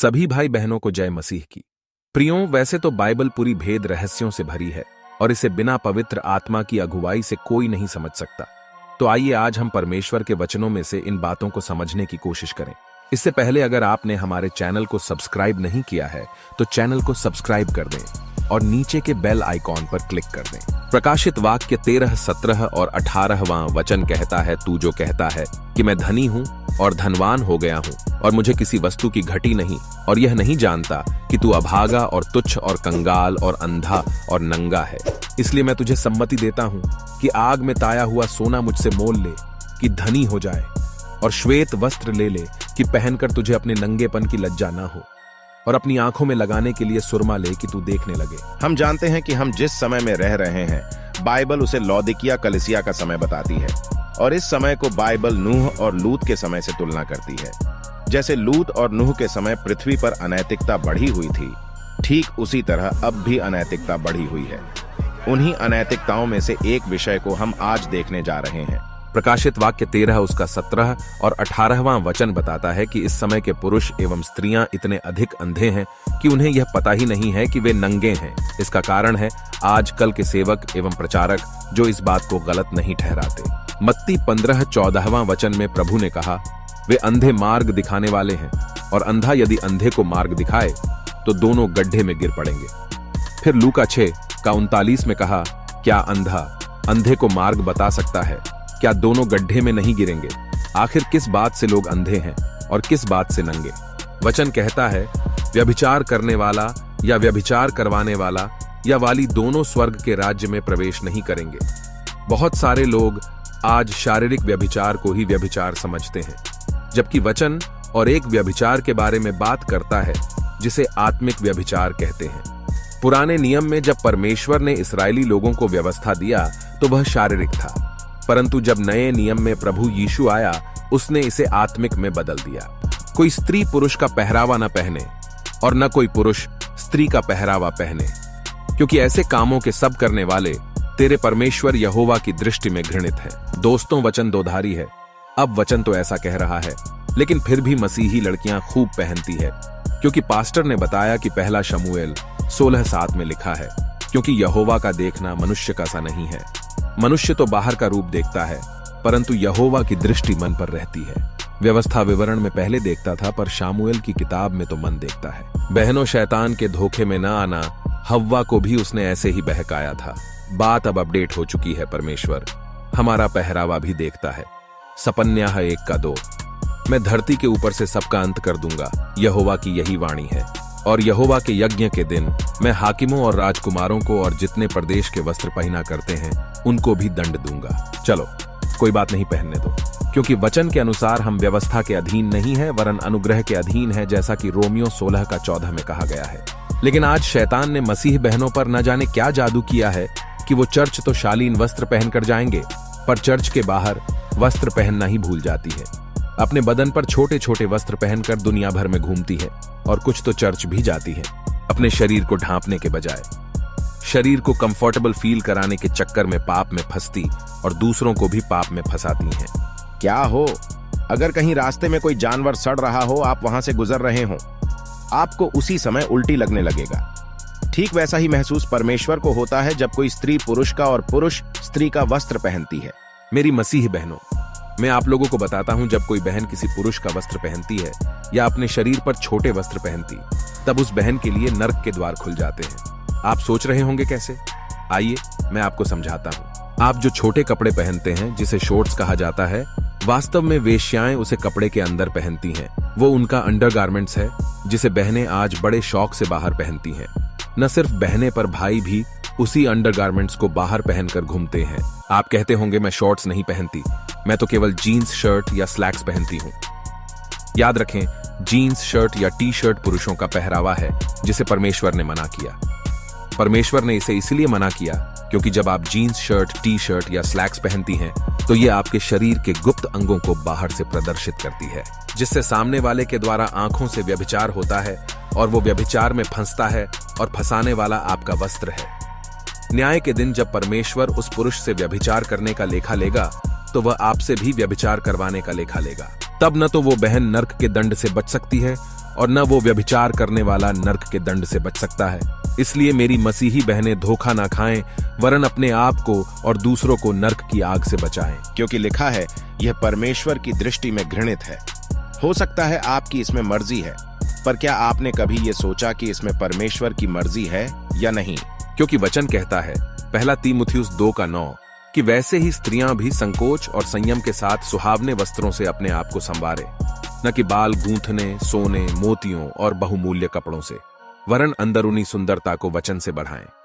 सभी भाई बहनों को जय मसीह की। प्रियों, वैसे तो बाइबल पूरी भेद रहस्यों से भरी है और इसे बिना पवित्र आत्मा की अगुवाई से कोई नहीं समझ सकता। तो आइए आज हम परमेश्वर के वचनों में से इन बातों को समझने की कोशिश करें। इससे पहले अगर आपने हमारे चैनल को सब्सक्राइब नहीं किया है तो चैनल को सब्सक्राइब कर दें और नीचे के बेल आइकॉन पर क्लिक कर दें। प्रकाशित वाक्य 13, 17 और 18वां वचन कहता है, तू जो कहता है कि मैं धनी हूं और धनवान हो गया हूं और मुझे किसी वस्तु की घटी नहीं, और यह नहीं जानता कि तू अभागा और तुच्छ और कंगाल और अंधा और नंगा है, इसलिए मैं तुझे सम्मति देता हूं कि आग में ताया हुआ सोना मुझसे मोल ले कि धनी हो जाए, और श्वेत वस्त्र ले ले कि पहनकर तुझे अपने नंगेपन की लज्जा ना हो, और अपनी आंखों में लगाने के लिए सुरमा ले कि तू देखने लगे। हम जानते हैं कि हम जिस समय में रह रहे हैं बाइबल उसे लौदीकिया कलीसिया का समय बताती है, और इस समय को बाइबल नूह और लूत के समय से तुलना करती है। जैसे लूत और नूह के समय पृथ्वी पर अनैतिकता बढ़ी हुई थी, ठीक उसी तरह अब भी अनैतिकता बढ़ी हुई है। उन्हीं अनैतिकताओं में से एक विषय को हम आज देखने जा रहे हैं। प्रकाशित वाक्य 13 उसका 17 और 18वां वचन बताता है कि इस समय के पुरुष एवं स्त्रियां इतने अधिक अंधे हैं कि उन्हें यह पता ही नहीं है कि वे नंगे हैं। इसका कारण है आजकल के सेवक एवं प्रचारक जो इस बात को गलत नहीं ठहराते। मत्ती 15:14वां वचन में प्रभु ने कहा, वे अंधे मार्ग दिखाने वाले हैं, और अंधा यदि अंधे को मार्ग दिखाए तो दोनों गड्ढे में गिर पड़ेंगे। फिर लूका 6:39 में कहा, क्या अंधा अंधे को मार्ग बता सकता है? क्या दोनों गड्ढे में नहीं गिरेंगे? आखिर किस बात से लोग अंधे हैं और किस बात से नंगे? वचन कहता है, व्यभिचार करने वाला या व्यभिचार करवाने वाला या वाली दोनों स्वर्ग के राज्य में प्रवेश नहीं करेंगे। बहुत सारे लोग आज शारीरिक व्यभिचार को ही व्यभिचार समझते हैं, जबकि वचन और एक व्यभिचार के बारे में बात करता है जिसे आत्मिक व्यभिचार कहते हैं। पुराने नियम में जब परमेश्वर ने इस्राएली लोगों को व्यवस्था दिया तो वह शारीरिक था, परंतु जब नए नियम में प्रभु यीशु आया उसने इसे आत्मिक में बदल दिया। कोई स्त्री पुरुष का पहरावा न पहने और न कोई पुरुष स्त्री का पहरावा पहने, क्योंकि ऐसे कामों के सब करने वाले तेरे परमेश्वर यहोवा की दृष्टि में घृणित है। दोस्तों, वचन दोधारी है। अब वचन तो ऐसा कह रहा है, लेकिन फिर भी मसीही लड़कियां खूब पहनती है, क्योंकि पास्टर ने बताया कि पहला शमूएल 16:7 में लिखा है, क्योंकि यहोवा का देखना मनुष्य का सा नहीं है। मनुष्य तो बाहर का रूप देखता है, परंतु यहोवा की दृष्टि मन पर रहती है। व्यवस्था विवरण में पहले देखता था, पर शामुएल की किताब में तो मन देखता है। बहनों, शैतान के धोखे में न आना, हव्वा को भी उसने ऐसे ही बहकाया था। बात अब अपडेट हो चुकी है। परमेश्वर हमारा पहरावा भी देखता है। सपन्याह 1:2, मैं धरती के ऊपर से सबका अंत कर दूंगा, यहोवा की यही वाणी है। और यहोवा के यज्ञ के दिन मैं हाकिमों और राजकुमारों को और जितने प्रदेश के वस्त्र पहना करते हैं उनको भी दंड दूंगा। चलो, कोई बात नहीं, पहनने दो, क्योंकि वचन के अनुसार हम व्यवस्था के अधीन नहीं है वरन अनुग्रह के अधीन है, जैसा कि रोमियो 16:14 में कहा गया है। लेकिन आज शैतान ने मसीह बहनों पर न जाने क्या जादू किया है कि वो चर्च तो शालीन वस्त्र पहनकर जाएंगे, पर चर्च के बाहर वस्त्र पहनना ही भूल जाती है। अपने बदन पर छोटे छोटे वस्त्र पहनकर दुनिया भर में घूमती है, और कुछ तो चर्च भी जाती है अपने शरीर को ढांपने के बजाय। शरीर को कंफर्टेबल फील कराने के चक्कर में पाप में फंसती और दूसरों को भी पाप में फंसाती हैं। क्या हो, अगर कहीं रास्ते में कोई जानवर सड़ रहा हो, आप वहां से गुजर रहे हो, आपको उसी समय उल्टी लगने लगेगा। ठीक वैसा ही महसूस परमेश्वर को होता है जब कोई स्त्री पुरुष का और पुरुष स्त्री का वस्त्र पहनती है। मेरी मसीह बहनों, मैं आप लोगों को बताता हूं, जब कोई बहन किसी पुरुष का वस्त्र पहनती है या अपने शरीर पर छोटे वस्त्र पहनती, तब उस बहन के लिए नर्क के द्वार खुल जाते हैं। आप सोच रहे होंगे कैसे? आइए मैं आपको समझाता हूं। आप जो छोटे कपड़े पहनते हैं, जिसे शॉर्ट्स कहा जाता है, वास्तव में वेश्याएं उसे कपड़े के अंदर पहनती हैं। वो उनका अंडरगारमेंट्स है, जिसे बहनें आज बड़े शौक से बाहर पहनती हैं। न सिर्फ बहनें, पर भाई भी उसी अंडरगारमेंट्स को बाहर पहनकर घूमते हैं। आप कहते होंगे, मैं शॉर्ट्स नहीं पहनती, मैं तो केवल जीन्स शर्ट या स्लैक्स पहनती हूं। याद रखें, जीन्स शर्ट या टी शर्ट पुरुषों का पहरावा है जिसे परमेश्वर ने मना किया। परमेश्वर ने इसे इसलिए मना किया क्योंकि जब आप जीन्स शर्ट, टी शर्ट या स्लैक्स पहनती हैं तो ये आपके शरीर के गुप्त अंगों को बाहर से प्रदर्शित करती है, जिससे सामने वाले के द्वारा आंखों से व्यभिचार होता है और वो व्यभिचार में फंसता है, और फंसाने वाला आपका वस्त्र है। न्याय के दिन जब परमेश्वर उस पुरुष से व्यभिचार करने का लेखा लेगा तो वह आपसे भी व्यभिचार करवाने का लेखा लेगा। तब न तो वो बहन नर्क के दंड से बच सकती है और न वो व्यभिचार करने वाला नर्क के दंड से बच सकता है। इसलिए मेरी मसीही बहनें धोखा ना खाएं, वरन अपने आप को और दूसरों को नर्क की आग से बचाएं। क्योंकि लिखा है, यह परमेश्वर की दृष्टि में घृणित है। हो सकता है आपकी इसमें मर्जी है, पर क्या आपने कभी ये सोचा कि इसमें परमेश्वर की मर्जी है या नहीं? क्योंकि वचन कहता है, पहला तीमुथियुस 2:9, कि वैसे ही स्त्रियां भी संकोच और संयम के साथ सुहावने वस्त्रों से अपने आप को संवारे, न कि बाल गूंथने, सोने, मोतियों और बहुमूल्य कपड़ों से, वरन अंदरूनी सुंदरता को वचन से बढ़ाएं।